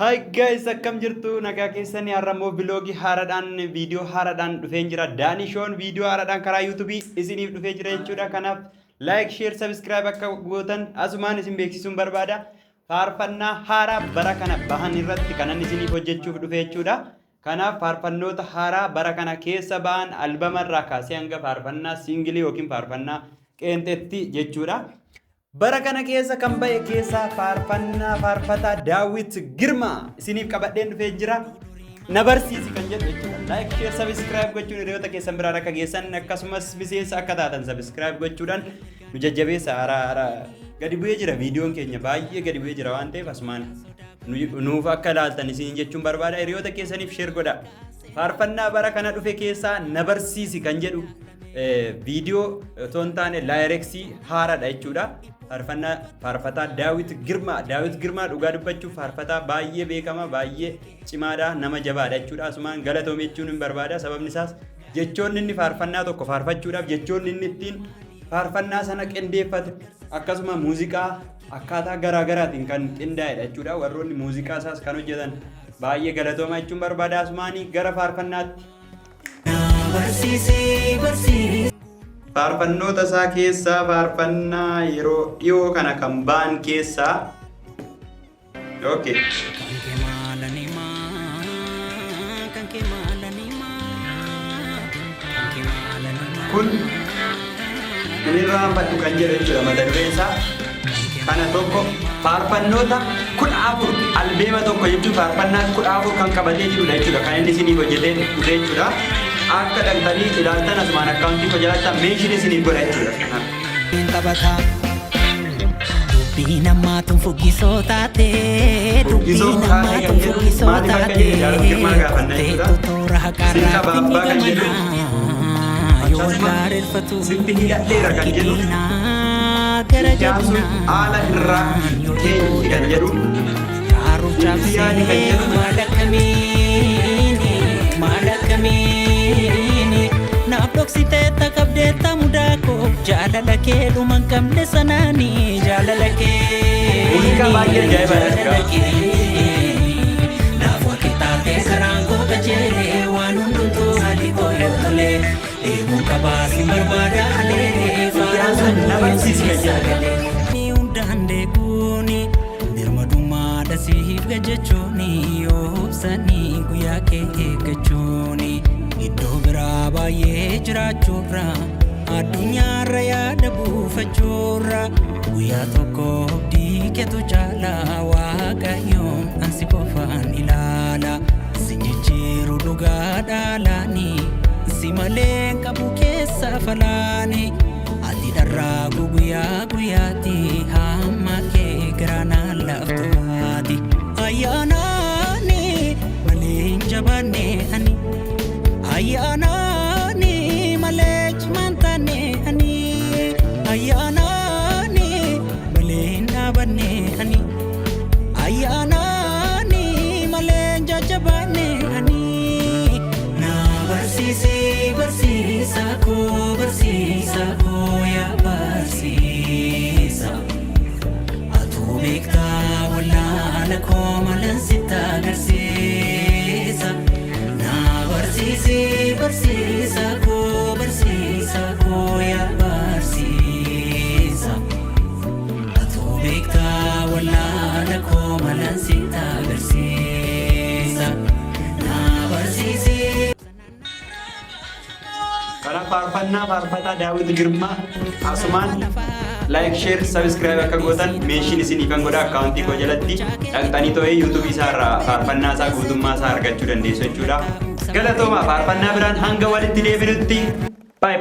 Hi guys, akkam jirtu nagaa keessanii har'ammoo vloogii haaraadhaan viidiyoo haaraadhaan dhufee jira. Daanishoon viidiyoo haaraadhaan karaa YouTube isiniif dhufee jira jechuudha. Kanaaf like, share, subscribe akka gootan asumaan isin beeksisuun barbaada. Faarfannaa haaraa bara kana bahan irratti kanan isiniif hojjechuuf dhufe jechuudha. Kanaaf faarfannoota haaraa bara kana keessa bahan albama irraa kaasee hanga faarfannaa singilii yookiin faarfannaa qeenxeetti jechuudha. Bara kana keessa kan ba'e keessa faarfannaa faarfataa Daawit Girmaa isiniif qabadheen dhufee jira. Na barsiisi kan jedhu jechuudha. Like, share, subscribe gochuun hiriyoota keessan biraan akka geessan akkasumas miseensa akka taatan subscribe gochuudhaan nu jajjabeessa. Haaraa gadi bu'ee jira viidiyoon keenya baay'ee gadi bu'ee jira waan ta'eef asumaan nuuf akka ilaaltan isin jechuun barbaada. Hiriyoota keessaniif share godha. Faarfannaa bara kana dhufe keessaa na barsiisi kan jedhu viidiyoo otoo hin taane laayireeksii haaraadha jechuudha. Faarfataa Daawit Girmaa dhugaa dubbachuuf faarfataa baay'ee beekama, baay'ee cimaadha, nama jabaadha jechuudha. Asumaan galatoome jechuun hin barbaada. Sababni isaas jechoonni inni faarfannaa tokko faarfachuudhaaf jechoonni inni ittiin faarfannaa sana qindeeffate akkasuma muuziqaa akkaataa garaagaraatiin kan qindaa'edha jechuudha. Warroonni muuziqaa isaas kan hojjetan baay'ee galatooma jechuun barbaada. Asumaanii gara faarfannaatti. Faarfannoota isaa keessaa faarfannaa yeroo dhiyoo kana kan ba'an keessaa kun irraanfadhu kan jedhu jechuudha. Mata dureen isaa kana tokko faarfannoota 14 albeema tokko jechuun faarfannaa 14 kan qabatee jirudha jechuudha. Kan inni isiniif hojjetee dhufe jechuudha. Akka dhaqxanii ilaaltan asumaan akkaawuntii hojjetan meeshaan isiniif godha jechuudha. Dubbii namaatu fuggisoo taate dubbii namaatu fuggisoo taate toora haqarraa yoo gaarreeffatu gara jabinaa haala irraa keenya kan jedhu raaruuf cabsee maal naaf dhoksitee takabdee tamudaako jaalala kee dhuman qabne sanaani jaalala kee muuziqaa baay'ee ajaa'ibaadha. Naaf wakitaatee karaan koo qajeelee waan hundumtuu haalli koo eeggalee eeguu qabaasi barbaada halee faaraan na barsiisi kan jedhu. Ni hundaan deeguuni birmadummaa dhasiif gajechuuni yoo obsanii guyyaa kee eeggachuuni. Iddoo biraa baay'ee jiraachuurra addunyaarra yaada buufachuurra guyyaa tokko diiketu caala waaqayyoon ansi qofaan ilaala. Si jijjiiru dhugaa dhaalaani si malee qabu keessa falaani ati dharraa guyyaa guyyaatti hamma kee giraanaan laftu baati. Ayyaanaani malee hin jabaanne ani. Ayyaanaani malee cimantaane ani. Ayyaanaani malee hin dhaabanne ani. Ayyaanaani malee hin jajjabaanne ani. Na barsiisa koo yaa barsiisa. Atuu beektaa wallaala koo malan sitti agarsiisa. Barsiisa koo yaa barsiisa. Atuu beektaa wallaala koo malan sitti agarsiisa. Naa barsiisi. Kana faarfannaa faarfataa Daawit Girmaa asumaan like, share, subscribe akka gootan meeshaan isinii kan godha akkaawuntii koo jalatti dhaqxanii to'ee YouTube isaa irraa faarfannaa isaa guutummaa isaa argachuu dandeessu jechuudha. Galatooma faarfannaa biraan hanga walitti deebinutti. Bye bye.